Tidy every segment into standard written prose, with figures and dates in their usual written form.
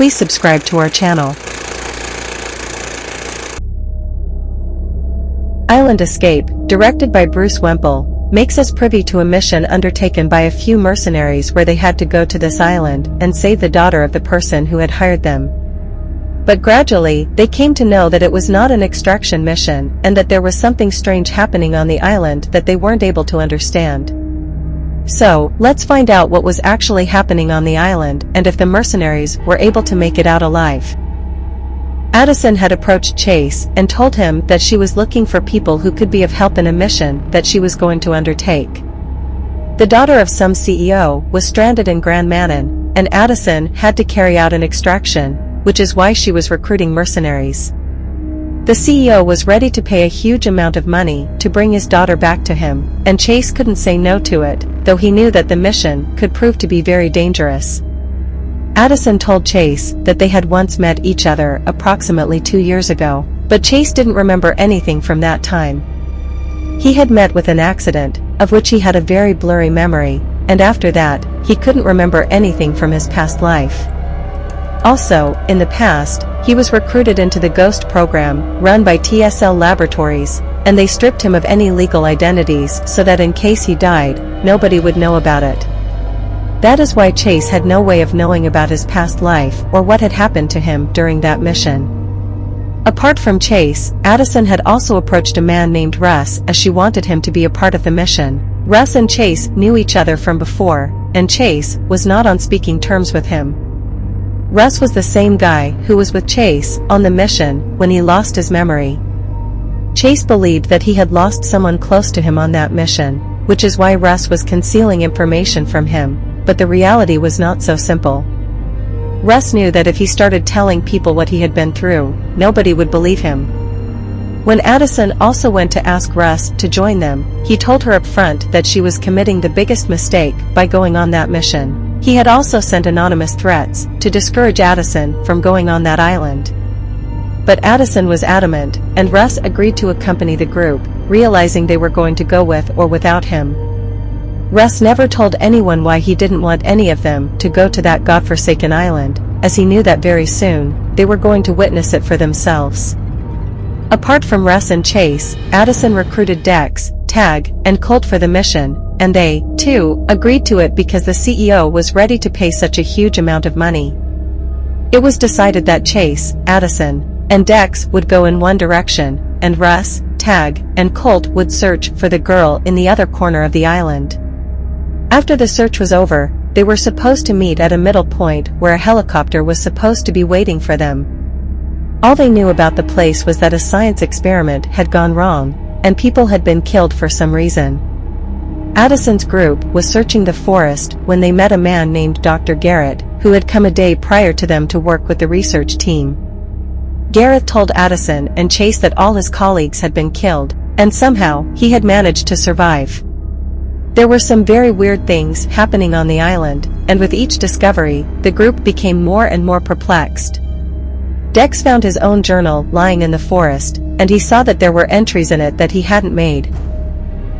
please subscribe to our channel. Island Escape, directed by Bruce Wemple, makes us privy to a mission undertaken by a few mercenaries where they had to go to this island and save the daughter of the person who had hired them. But gradually, they came to know that it was not an extraction mission and that there was something strange happening on the island that they weren't able to understand. So, let's find out what was actually happening on the island and if the mercenaries were able to make it out alive. Addison had approached Chase and told him that she was looking for people who could be of help in a mission that she was going to undertake. The daughter of some CEO was stranded in Grand Manan, and Addison had to carry out an extraction, which is why she was recruiting mercenaries. The CEO was ready to pay a huge amount of money to bring his daughter back to him, and Chase couldn't say no to it, though he knew that the mission could prove to be very dangerous. Addison told Chase that they had once met each other approximately 2 years ago, but Chase didn't remember anything from that time. He had met with an accident, of which he had a very blurry memory, and after that, he couldn't remember anything from his past life. Also, in the past, he was recruited into the Ghost program run by TSL Laboratories, and they stripped him of any legal identities so that in case he died, nobody would know about it. That is why Chase had no way of knowing about his past life or what had happened to him during that mission. Apart from Chase, Addison had also approached a man named Russ as she wanted him to be a part of the mission. Russ and Chase knew each other from before, and Chase was not on speaking terms with him. Russ was the same guy who was with Chase on the mission when he lost his memory. Chase believed that he had lost someone close to him on that mission, which is why Russ was concealing information from him. But the reality was not so simple. Russ knew that if he started telling people what he had been through, nobody would believe him. When Addison also went to ask Russ to join them, he told her up front that she was committing the biggest mistake by going on that mission. He had also sent anonymous threats to discourage Addison from going on that island. But Addison was adamant, and Russ agreed to accompany the group, realizing they were going to go with or without him. Russ never told anyone why he didn't want any of them to go to that godforsaken island, as he knew that very soon, they were going to witness it for themselves. Apart from Russ and Chase, Addison recruited Dex, Tag, and Colt for the mission, and they, too, agreed to it because the CEO was ready to pay such a huge amount of money. It was decided that Chase, Addison, and Dex would go in one direction, and Russ, Tag, and Colt would search for the girl in the other corner of the island. After the search was over, they were supposed to meet at a middle point where a helicopter was supposed to be waiting for them. All they knew about the place was that a science experiment had gone wrong, and people had been killed for some reason. Addison's group was searching the forest when they met a man named Dr. Garrett, who had come a day prior to them to work with the research team. Garrett told Addison and Chase that all his colleagues had been killed, and somehow, he had managed to survive. There were some very weird things happening on the island, and with each discovery, the group became more and more perplexed. Dex found his own journal lying in the forest, and he saw that there were entries in it that he hadn't made.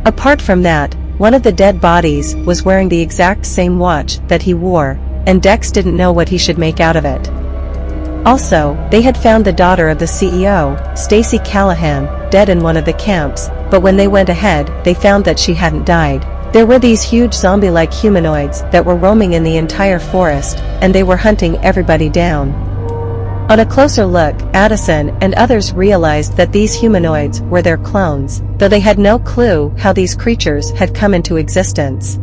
Apart from that, one of the dead bodies was wearing the exact same watch that he wore, and Dex didn't know what he should make out of it. Also, they had found the daughter of the CEO, Stacy Callahan, dead in one of the camps, but when they went ahead, they found that she hadn't died. There were these huge zombie-like humanoids that were roaming in the entire forest, and they were hunting everybody down. On a closer look, Addison and others realized that these humanoids were their clones, though they had no clue how these creatures had come into existence.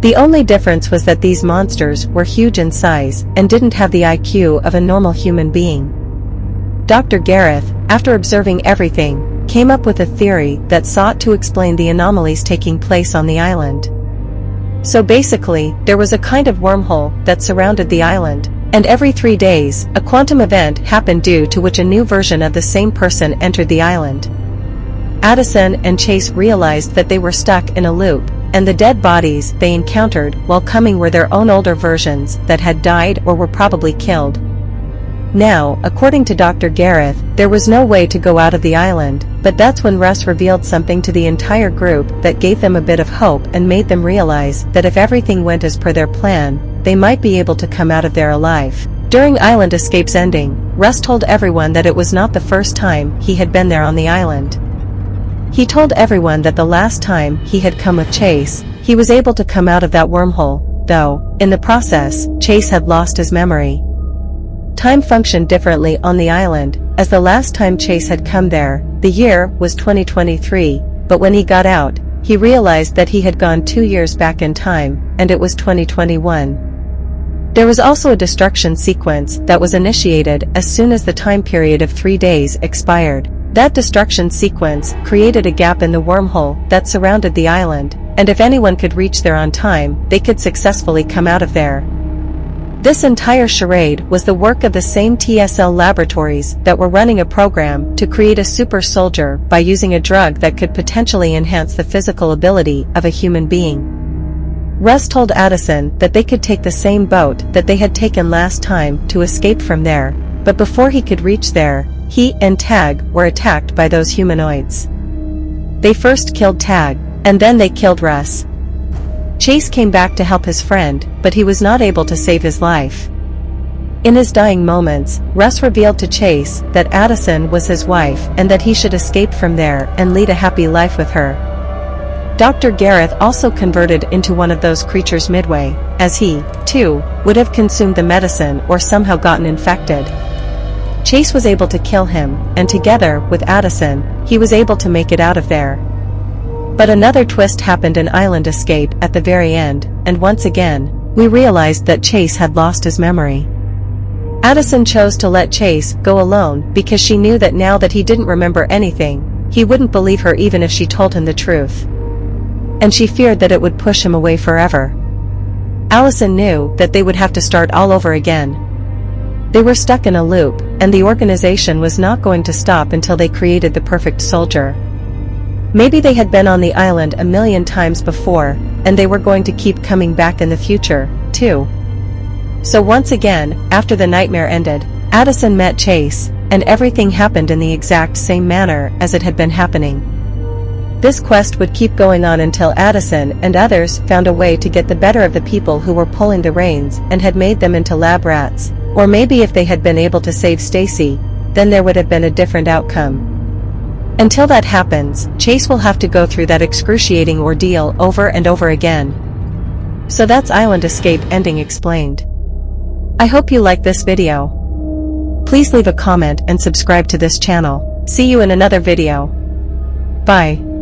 The only difference was that these monsters were huge in size and didn't have the IQ of a normal human being. Dr. Gareth, after observing everything, came up with a theory that sought to explain the anomalies taking place on the island. So basically, there was a kind of wormhole that surrounded the island, and every 3 days, a quantum event happened due to which a new version of the same person entered the island. Addison and Chase realized that they were stuck in a loop, and the dead bodies they encountered while coming were their own older versions that had died or were probably killed. Now, according to Dr. Gareth, there was no way to go out of the island, but that's when Russ revealed something to the entire group that gave them a bit of hope and made them realize that if everything went as per their plan, they might be able to come out of there alive. During Island Escape's ending, Russ told everyone that it was not the first time he had been there on the island. He told everyone that the last time he had come with Chase, he was able to come out of that wormhole, though, in the process, Chase had lost his memory. Time functioned differently on the island, as the last time Chase had come there, the year was 2023, but when he got out, he realized that he had gone 2 years back in time, and it was 2021. There was also a destruction sequence that was initiated as soon as the time period of 3 days expired. That destruction sequence created a gap in the wormhole that surrounded the island, and if anyone could reach there on time, they could successfully come out of there. This entire charade was the work of the same TSL laboratories that were running a program to create a super soldier by using a drug that could potentially enhance the physical ability of a human being. Russ told Addison that they could take the same boat that they had taken last time to escape from there, but before he could reach there, he and Tag were attacked by those humanoids. They first killed Tag, and then they killed Russ. Chase came back to help his friend, but he was not able to save his life. In his dying moments, Russ revealed to Chase that Addison was his wife and that he should escape from there and lead a happy life with her. Dr. Gareth also converted into one of those creatures midway, as he, too, would have consumed the medicine or somehow gotten infected. Chase was able to kill him, and together with Addison, he was able to make it out of there. But another twist happened in Island Escape at the very end, and once again, we realized that Chase had lost his memory. Addison chose to let Chase go alone because she knew that now that he didn't remember anything, he wouldn't believe her even if she told him the truth. And she feared that it would push him away forever. Allison knew that they would have to start all over again. They were stuck in a loop, and the organization was not going to stop until they created the perfect soldier. Maybe they had been on the island a million times before, and they were going to keep coming back in the future, too. So once again, after the nightmare ended, Addison met Chase, and everything happened in the exact same manner as it had been happening. This quest would keep going on until Addison and others found a way to get the better of the people who were pulling the reins and had made them into lab rats, or maybe if they had been able to save Stacy, then there would have been a different outcome. Until that happens, Chase will have to go through that excruciating ordeal over and over again. So that's Island Escape ending explained. I hope you liked this video. Please leave a comment and subscribe to this channel. See you in another video. Bye.